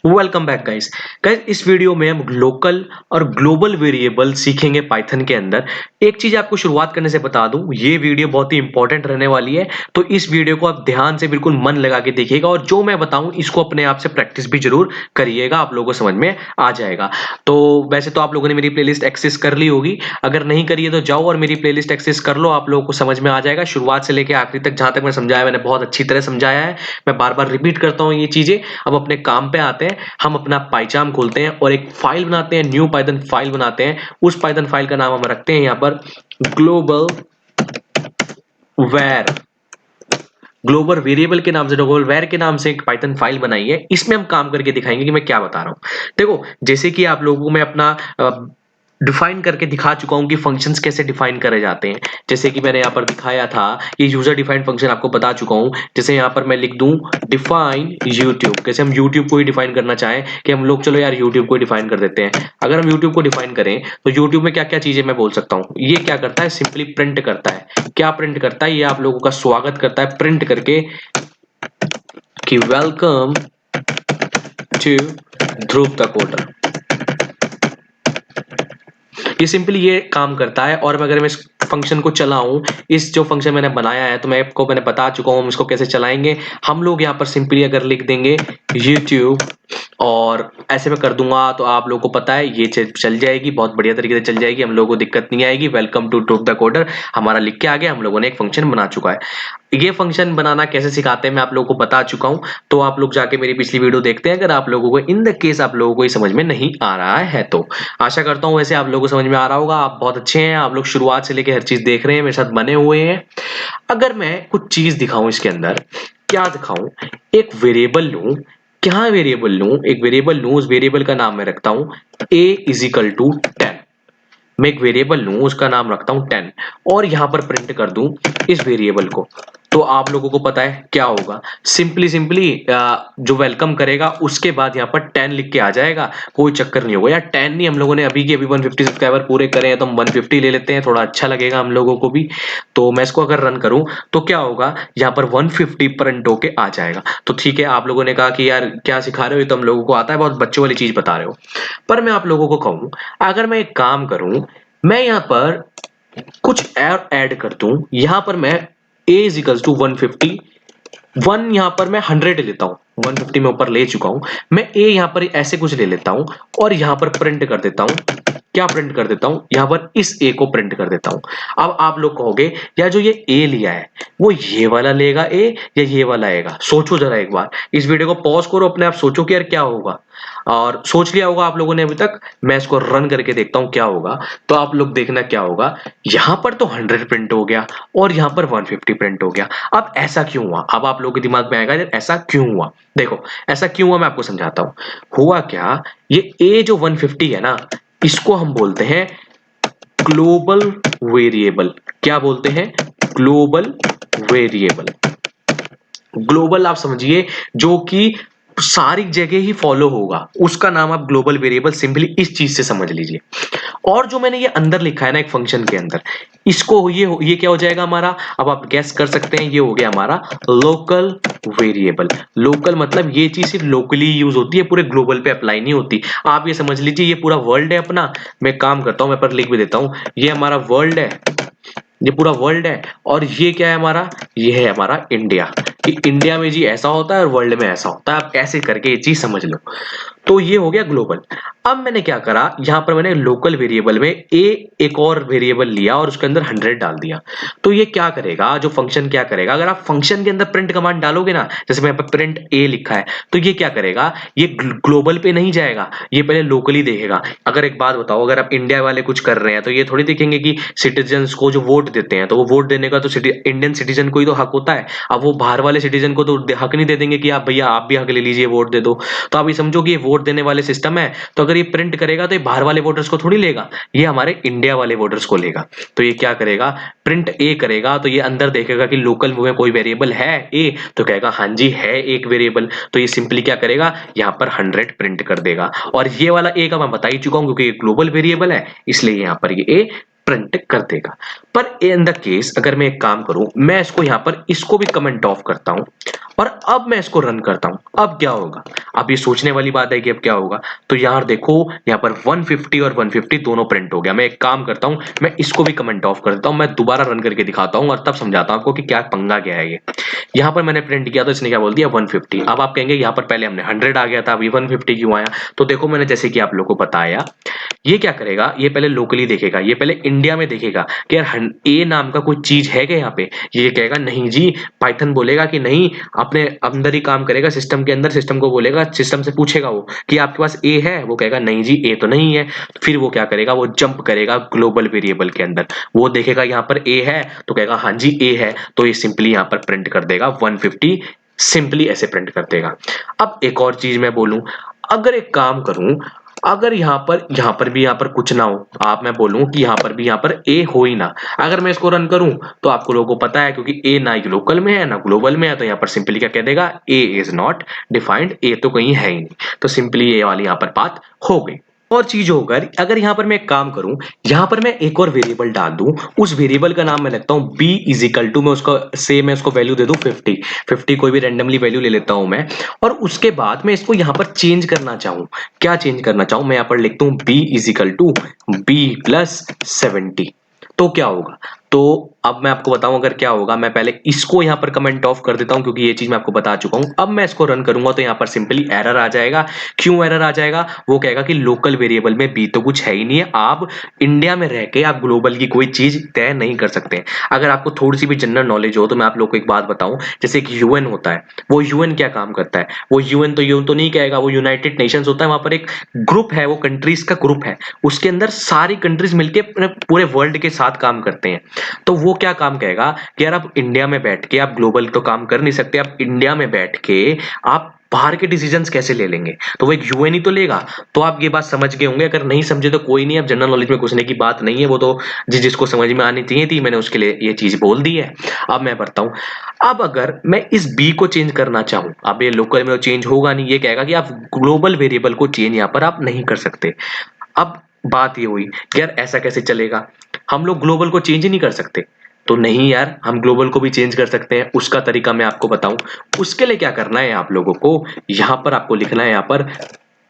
Welcome back guys. इस video में हम लोकल और ग्लोबल वेरिएबल सीखेंगे पाइथन के अंदर। एक चीज आपको शुरुआत करने से बता दूं, ये वीडियो बहुत ही इंपॉर्टेंट रहने वाली है, तो इस वीडियो को आप ध्यान से बिल्कुल मन लगा के देखिएगा और जो मैं बताऊं इसको अपने आप से प्रैक्टिस भी जरूर करिएगा, आप लोगों को समझ में आ जाएगा। तो वैसे तो आप लोगों ने मेरी प्लेलिस्ट एक्सेस कर ली होगी, अगर नहीं करी है तो जाओ और मेरी प्लेलिस्ट एक्सेस कर लो, आप लोगों को समझ में आ जाएगा। शुरुआत से लेकर आखिरी तक जहां तक मैं समझाया मैंने बहुत अच्छी तरह समझाया है, मैं बार बार रिपीट करता हूँ ये चीजें। अब अपने काम पे आते हैं। हम अपना पाइचाम खोलते हैं और एक फाइल बनाते हैं, न्यू पाइथन फाइल बनाते हैं। उस पाइथन फाइल का नाम हम रखते हैं यहाँ पर ग्लोबल वेर। ग्लोबल वेरिएबल के नाम से, ग्लोबल वेर के नाम से एक पाइथन फाइल बनाई है। इसमें हम काम करके दिखाएंगे कि मैं क्या बता रहा हूं। देखो, जैसे कि आप लोगों को मैं अपना डिफाइन करके दिखा चुका हूं कि फंक्शंस कैसे डिफाइन करे जाते हैं। जैसे कि मैंने यहाँ पर दिखाया था, ये यूजर डिफाइंड फंक्शन आपको बता चुका हूं। जैसे यहाँ पर मैं लिख दूं डिफाइन यूट्यूब, कैसे हम यूट्यूब को ही डिफाइन करना चाहें कि हम लोग चलो यार यूट्यूब को डिफाइन कर देते हैं। अगर हम यूट्यूब को डिफाइन करें तो यूट्यूब में क्या क्या चीजें मैं बोल सकता हूँ। ये क्या करता है, सिंपली प्रिंट करता है। क्या प्रिंट करता है, ये आप लोगों का स्वागत करता है प्रिंट करके कि welcome to Dhruv the coder. ये सिंपली ये काम करता है। और अगर मैं इस फंक्शन को चलाऊं, इस जो फंक्शन मैंने बनाया है तो मैंने बता चुका हूं हम इसको कैसे चलाएंगे। हम लोग यहाँ पर सिंपली अगर लिख देंगे YouTube और ऐसे में कर दूंगा तो आप लोगों को पता है ये चल जाएगी, बहुत बढ़िया तरीके से चल जाएगी, हम लोगों को दिक्कत नहीं आएगी। Welcome to Dhruv the coder हमारा लिख के आ गया, हम लोगों ने एक फंक्शन बना चुका है। ये फंक्शन बनाना कैसे सिखाते हैं मैं आप लोगों को बता चुका हूं, तो आप लोग जाके मेरी पिछली वीडियो देखते हैं अगर आप लोगों को इन द केस आप लोगों को ये समझ में नहीं आ रहा है तो। आशा करता हूं वैसे आप लोगों को समझ में आ रहा होगा, आप बहुत अच्छे हैं, आप लोग शुरुआत से लेकर हर चीज देख रहे हैं, मेरे साथ बने हुए हैं। अगर मैं कुछ चीज दिखाऊं इसके अंदर, क्या दिखाऊं, एक वेरिएबल लूं, क्या वेरिएबल लूं, एक वेरिएबल लूं, उस वेरिएबल का नाम मैं रखता हूं a इजिकल टू 10। मैं एक वेरिएबल लूं, उसका नाम रखता हूं 10 और यहां पर प्रिंट कर दूं इस वेरिएबल को, तो आप लोगों को पता है क्या होगा। सिंपली सिंपली जो वेलकम करेगा उसके बाद यहाँ पर 10 लिख के आ जाएगा, कोई चक्कर नहीं होगा यार। 10 नहीं, हम लोगों ने अभी 150 सब्सक्राइबर पूरे करे हैं तो हम 150 ले लेते हैं, थोड़ा अच्छा लगेगा हम लोगों को भी। तो मैं इसको अगर रन करूं तो क्या होगा, यहाँ पर 150 प्रिंट होके आ जाएगा। तो ठीक है, आप लोगों ने कहा कि यार क्या सिखा रहे हो, ये तो हम लोगों को आता है, बहुत बच्चों वाली चीज बता रहे हो। पर मैं आप लोगों को कहूं, अगर मैं एक काम करूं, मैं यहाँ पर कुछ ऐड कर दूं, यहां पर मैं a इज इक्वल टू 150, 1 यहां पर मैं 100 लेता हूं, 150 में ऊपर ले चुका हूं, मैं a यहां पर ऐसे कुछ ले लेता हूं और यहां पर प्रिंट कर देता हूं। क्या प्रिंट कर देता हूं, यहां पर इस a को प्रिंट कर देता हूं। अब आप लोग कहोगे यार जो ये a लिया है वो ये वाला लेगा a या ये वाला आएगा। सोचो जरा एक बार, इस वीडियो को पॉज करो, अपने आप सोचो कि यार क्या होगा। और सोच लिया होगा आप लोगों ने अभी तक, मैं इसको रन करके देखता हूं क्या होगा। तो आप लोग देखना क्या होगा, यहां पर तो 100 प्रिंट हो गया और यहां पर 150 प्रिंट हो गया। अब ऐसा क्यों हुआ, अब आप लोगों के दिमाग में आएगा यार ऐसा क्यों हुआ। देखो ऐसा क्यों हुआ मैं आपको समझाता हूं। हुआ क्या, ये a जो 150 है ना, इसको हम बोलते हैं ग्लोबल वेरिएबल। क्या बोलते हैं, ग्लोबल वेरिएबल। ग्लोबल आप समझिए जो कि सारी जगह ही फॉलो होगा, उसका नाम आप ग्लोबल वेरिएबल सिंपली इस चीज से समझ लीजिए। और जो मैंने ये अंदर लिखा है ना एक फंक्शन के अंदर, इसको ये क्या हो जाएगा हमारा, अब आप गैस कर सकते हैं, ये हो गया हमारा लोकल वेरिएबल। लोकल मतलब ये चीज सिर्फ लोकली यूज होती है, पूरे ग्लोबल पे अप्लाई नहीं होती। आप ये समझ लीजिए ये पूरा वर्ल्ड है अपना। मैं काम करता हूं, मैं पर लिख भी देता हूं, ये हमारा वर्ल्ड है, ये पूरा वर्ल्ड है। और ये क्या है हमारा, ये है हमारा इंडिया, कि इंडिया में जी ऐसा होता है और वर्ल्ड में ऐसा होता है। आप ऐसे करके ये चीज समझ लो। तो ये हो गया ग्लोबल। अब मैंने क्या करा, यहां पर मैंने लोकल वेरिएबल में एक और वेरिएबल लिया और उसके अंदर 100 डाल दिया। तो ये क्या करेगा, जो फंक्शन क्या करेगा, अगर आप फंक्शन के अंदर प्रिंट कमांड डालोगे ना, जैसे मैं प्रिंट ए लिखा है, तो ये क्या करेगा, ये ग्लोबल पे नहीं जाएगा, ये पहले लोकली देखेगा। अगर एक बात बताओ, अगर आप इंडिया वाले कुछ कर रहे हैं तो ये थोड़ी देखेंगे कि सिटीजन को जो वोट देते हैं, तो वो वोट देने का तो इंडियन सिटीजन को ही तो हक होता है। अब वो बाहर वाले सिटीजन को तो हक नहीं दे देंगे कि आप भैया आप भी हक ले लीजिए, वोट दे दो। तो आप ये समझो कि ये वोट देने वाले सिस्टम है, तो अगर ये प्रिंट करेगा तो ये बाहर वाले वोटर्स को थोड़ी लेगा, ये हमारे इंडिया वाले वोटर्स को लेगा। तो ये क्या करेगा, प्रिंट ए करेगा, तो ये अंदर देखेगा कि लोकल में कोई वेरिएबल है ए, तो कहेगा हाँ जी है एक वेरिएबल, तो ये सिंपली क्या करेगा, यहां पर 100 प्रिंट कर देगा। और ये वाला ए का मैं बता ही चुका हूं क्योंकि ये ग्लोबल वेरिएबल है, इसलिए यहां पर ये ए प्रिंट कर देगा। पर इन द केस अगर मैं एक काम करूं, मैं इसको यहां पर इसको भी कमेंट ऑफ करता हूं और अब मैं इसको रन करता हूं, अब क्या होगा, अब ये सोचने वाली बात है कि अब क्या होगा। तो यार देखो यहाँ पर 150 और 150 दोनों प्रिंट हो गया। मैं एक काम करता हूँ, मैं इसको भी कमेंट ऑफ कर देता हूँ, मैं दोबारा रन करके दिखाता हूँ और तब समझाता हूँ आपको कि क्या पंगा क्या है ये। यहाँ पर मैंने प्रिंट किया तो इसने क्या बोल दिया 150। अब आप कहेंगे यहाँ पर पहले हमने 100 आ गया था, अभी 150 क्यों आया? तो देखो मैंने जैसे कि आप लोगों को बताया, ये क्या करेगा, ये पहले लोकली देखेगा, ये पहले इंडिया में देखेगा कि यार ए नाम का कोई चीज है क्या यहाँ पे। ये कहेगा नहीं जी, पाइथन बोलेगा कि नहीं, अपने अंदर ही काम करेगा सिस्टम के अंदर, सिस्टम को बोलेगा, सिस्टम से पूछेगा वो कि आपके पास ए है, वो कहेगा नहीं जी ए तो नहीं है। फिर वो क्या करेगा, वो जंप करेगा ग्लोबल वेरिएबल के अंदर, वो देखेगा यहाँ पर ए है तो कहेगा हाँ जी ए है, तो ये सिंपली यहाँ पर प्रिंट कर देगा 150, सिंपली ऐसे प्रिंट कर देगा। अब एक और चीज मैं बोलूं, अगर एक काम करूं, अगर यहाँ पर कुछ ना हो, आप मैं बोलूं कि यहाँ पर ए हो ही ना, अगर मैं इसको रन करूं तो आपको लोगों को पता है क्योंकि ए ना ही लोकल में है ना ग्लोबल में है, तो यहाँ पर सिंपली क्या कह देगा, ए इज नॉट डिफाइंड, ए तो कहीं है ही नहीं, तो सिंपली ये वाली यहाँ पर बात हो गई। और चीज होगा, अगर यहाँ पर मैं एक काम करूं, यहाँ पर मैं एक और वेरिएबल डाल दूं, उस वेरिएबल का नाम मैं लिखता हूं b इज इक्वल टू, मैं उसको वैल्यू दे दूं 50 कोई भी रैंडमली वैल्यू ले लेता हूं मैं, और उसके बाद मैं इसको यहाँ पर चेंज करना चाहूं, क्या चेंज करना चाहूं, मैं यहाँ पर लिखता हूं b is equal to b plus 70। तो क्या होगा, तो अब मैं आपको बताऊं अगर क्या होगा, मैं पहले इसको यहां पर कमेंट ऑफ कर देता हूं क्योंकि ये चीज मैं आपको बता चुका हूं। अब मैं इसको रन करूंगा तो यहां पर सिंपली एरर आ जाएगा। क्यों एरर आ जाएगा, वो कहेगा कि लोकल वेरिएबल में बी तो कुछ है ही नहीं है, आप इंडिया में रह के आप ग्लोबल की कोई चीज तय नहीं कर सकते। अगर आपको थोड़ी सी भी जनरल नॉलेज हो तो मैं आप लोग को एक बात बताऊं, जैसे कि यूएन होता है, वो यूएन क्या काम करता है, वो यूएन तो नहीं कहेगा, वो यूनाइटेड नेशंस होता है, वहां पर एक ग्रुप है, वो कंट्रीज का ग्रुप है, उसके अंदर सारी कंट्रीज मिलके पूरे वर्ल्ड के साथ काम करते हैं। तो वो क्या काम कहेगा कि यार आप इंडिया में बैठ के, आप ग्लोबल तो काम कर नहीं सकते, आप इंडिया में बैठ के आप बाहर के डिसीजंस कैसे ले लेंगे, तो वो एक यूएन ही तो लेगा। तो आप ये बात समझ गए होंगे, अगर नहीं समझे तो कोई नहीं, अब जनरल नॉलेज में घुसने की बात नहीं है, वो तो जिसको समझ में आनी चाहिए थी, मैंने उसके लिए ये चीज बोल दी है। अब मैं बढ़ता हूं, अब अगर मैं इस बी को चेंज करना चाहूं, अब ये लोकल में तो चेंज होगा नहीं, ये कहेगा कि आप ग्लोबल वेरिएबल को चेंज यहां पर आप नहीं कर सकते। अब बात ये हुई कि यार ऐसा कैसे चलेगा, हम लोग ग्लोबल को चेंज ही नहीं कर सकते। तो नहीं यार, हम ग्लोबल को भी चेंज कर सकते हैं, उसका तरीका मैं आपको बताऊं। उसके लिए क्या करना है आप लोगों को, यहां पर आपको लिखना है, यहां पर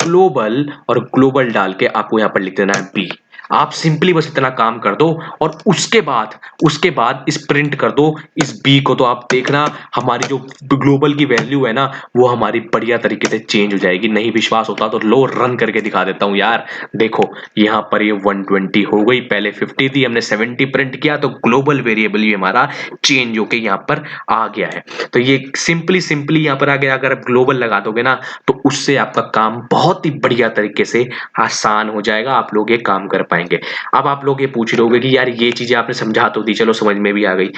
ग्लोबल, और ग्लोबल डाल के आपको यहां पर लिख देना है बी। आप सिंपली बस इतना काम कर दो और उसके बाद इस प्रिंट कर दो इस बी को, तो आप देखना हमारी जो ग्लोबल की वैल्यू है ना, वो हमारी बढ़िया तरीके से चेंज हो जाएगी। नहीं विश्वास होता तो लो रन करके दिखा देता हूं यार। देखो यहाँ पर ये 120 हो गई, पहले 50 थी, हमने 70 प्रिंट किया, तो ग्लोबल वेरिएबल ही हमारा चेंज होके यहाँ पर आ गया है। तो ये सिंपली यहाँ पर आ गया। अगर आप ग्लोबल लगा दोगे ना तो उससे आपका काम बहुत ही बढ़िया तरीके से आसान हो जाएगा, आप लोग ये काम कर पाएंगे। अब आप लोग ये पूछ रहे होगे कि यार ये चीजें आपने समझा तो दी, चलो समझ में भी आ गई,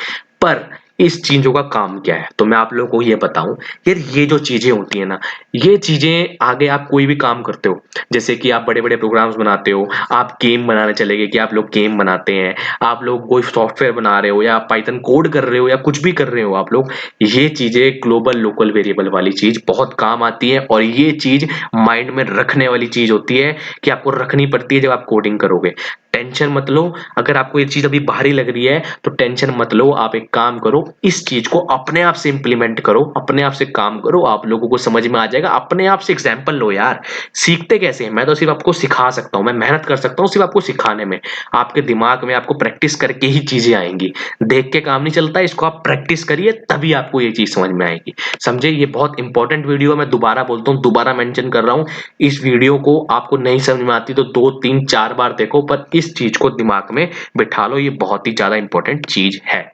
पर इस चीजों का काम क्या है, तो मैं आप लोगों को ये बताऊं। यार ये जो चीजें होती है ना, ये चीजें आगे आप कोई भी काम करते हो, जैसे कि आप बड़े बड़े प्रोग्राम्स बनाते हो, आप गेम बनाने चले गए कि आप लोग गेम बनाते हैं, आप लोग कोई सॉफ्टवेयर बना रहे हो या पाइथन कोड कर रहे हो या कुछ भी कर रहे हो आप लोग, ये चीजें ग्लोबल लोकल वेरिएबल वाली चीज बहुत काम आती है। और ये चीज माइंड में रखने वाली चीज होती है कि आपको रखनी पड़ती है जब आप कोडिंग करोगे। टेंशन मत लो, अगर आपको ये चीज अभी भारी लग रही है तो टेंशन मत लो, आप एक काम करो, इस चीज को अपने आप से इंप्लीमेंट करो, अपने आप से काम करो, आप लोगों को समझ में आ जाएगा। अपने आप से एग्जांपल लो यार, सीखते कैसे हैं, मैं तो सिर्फ आपको सिखा सकता हूं, मैं मेहनत कर सकता हूं सिर्फ आपको सिखाने में, आपके दिमाग में आपको प्रैक्टिस करके ही चीजें आएंगी, देख के काम नहीं चलता, इसको आप प्रैक्टिस करिए तभी आपको ये चीज समझ में आएगी। समझे, ये बहुत इंपॉर्टेंट वीडियो है, मैं दोबारा बोलता हूँ, दोबारा मेंशन कर रहा हूँ, इस वीडियो को आपको नहीं समझ में आती तो 2 3 4 बार देखो, पर इस चीज को दिमाग में बिठा लो, ये बहुत ही ज्यादा इंपॉर्टेंट चीज है।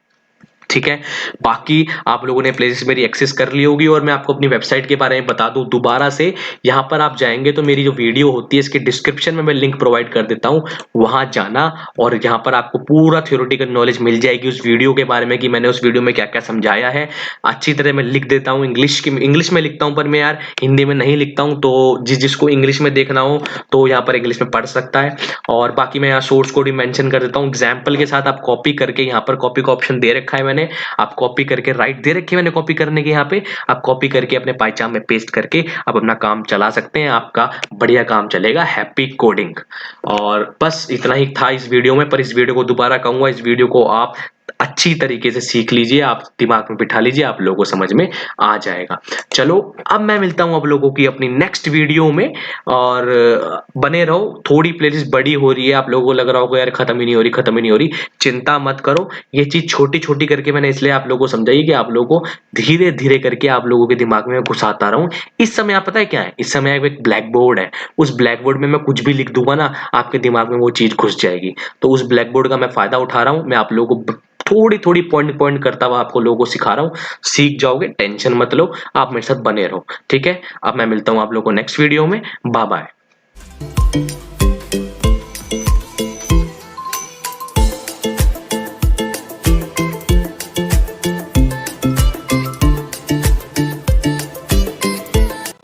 ठीक है, बाकी आप लोगों ने प्लेलिस्ट मेरी एक्सेस कर ली होगी, और मैं आपको अपनी वेबसाइट के बारे में बता दूं दोबारा से, यहां पर आप जाएंगे तो मेरी जो वीडियो होती है इसके डिस्क्रिप्शन में मैं लिंक प्रोवाइड कर देता हूं, वहां जाना, और यहां पर आपको पूरा थ्योरेटिकल नॉलेज मिल जाएगी उस वीडियो के बारे में कि मैंने उस वीडियो में क्या क्या समझाया है। अच्छी तरह मैं लिख देता हूँ, इंग्लिश में लिखता हूँ, पर मैं यार हिंदी में नहीं लिखता हूँ, तो जिसको इंग्लिश में देखना हो तो यहाँ पर इंग्लिश में पढ़ सकता है। और बाकी मैं यहाँ सोर्स कोड भी मेंशन कर देता हूँ एग्जाम्पल के साथ, आप कॉपी करके, यहाँ पर कॉपी का ऑप्शन दे रखा है मैंने, आप कॉपी करके, राइट दे रखी है मैंने कॉपी करने के, यहाँ पे आप कॉपी करके अपने पाइचाम में पेस्ट करके आप अपना काम चला सकते हैं, आपका बढ़िया काम चलेगा। Happy coding. और बस इतना ही था इस वीडियो में, पर इस वीडियो को दोबारा कहूंगा, इस वीडियो को आप अच्छी तरीके से सीख लीजिए, आप दिमाग में बिठा लीजिए, आप लोगों को समझ में आ जाएगा। चलो, अब मैं मिलता हूँ आप लोगों की अपनी नेक्स्ट वीडियो में और बने रहो। थोड़ी प्लेलिस्ट बड़ी हो रही है, आप लोगों को लग रहा होगा यार खत्म ही नहीं हो रही, खत्म ही नहीं हो रही। चिंता मत करो, ये चीज़ छोटी-छोटी करके मैंने इसलिए आप लोगों को समझाई है कि आप लोगों को धीरे-धीरे करके आप लोगों के दिमाग में घुसाता रहूँ। इस समय आप पता है क्या है? इस समय एक ब्लैक बोर्ड है, उस ब्लैक बोर्ड में मैं कुछ भी लिख दूँगा ना, आपके दिमाग में वो चीज़ घुस जाएगी। तो उस ब्लैक बोर्ड का मैं फ़ायदा उठा रहा हूँ, मैं आप लोगों को थोड़ी-थोड़ी पॉइंट करता हुआ आपको लोगों को सिखा रहा हूँ, सीख जाओगे, टेंशन मत लो, आप मेरे साथ बने रहो, ठीक है? अब मैं मिलता हूँ आप लोगों को नेक्स्ट वीडियो में, बाय-बाय।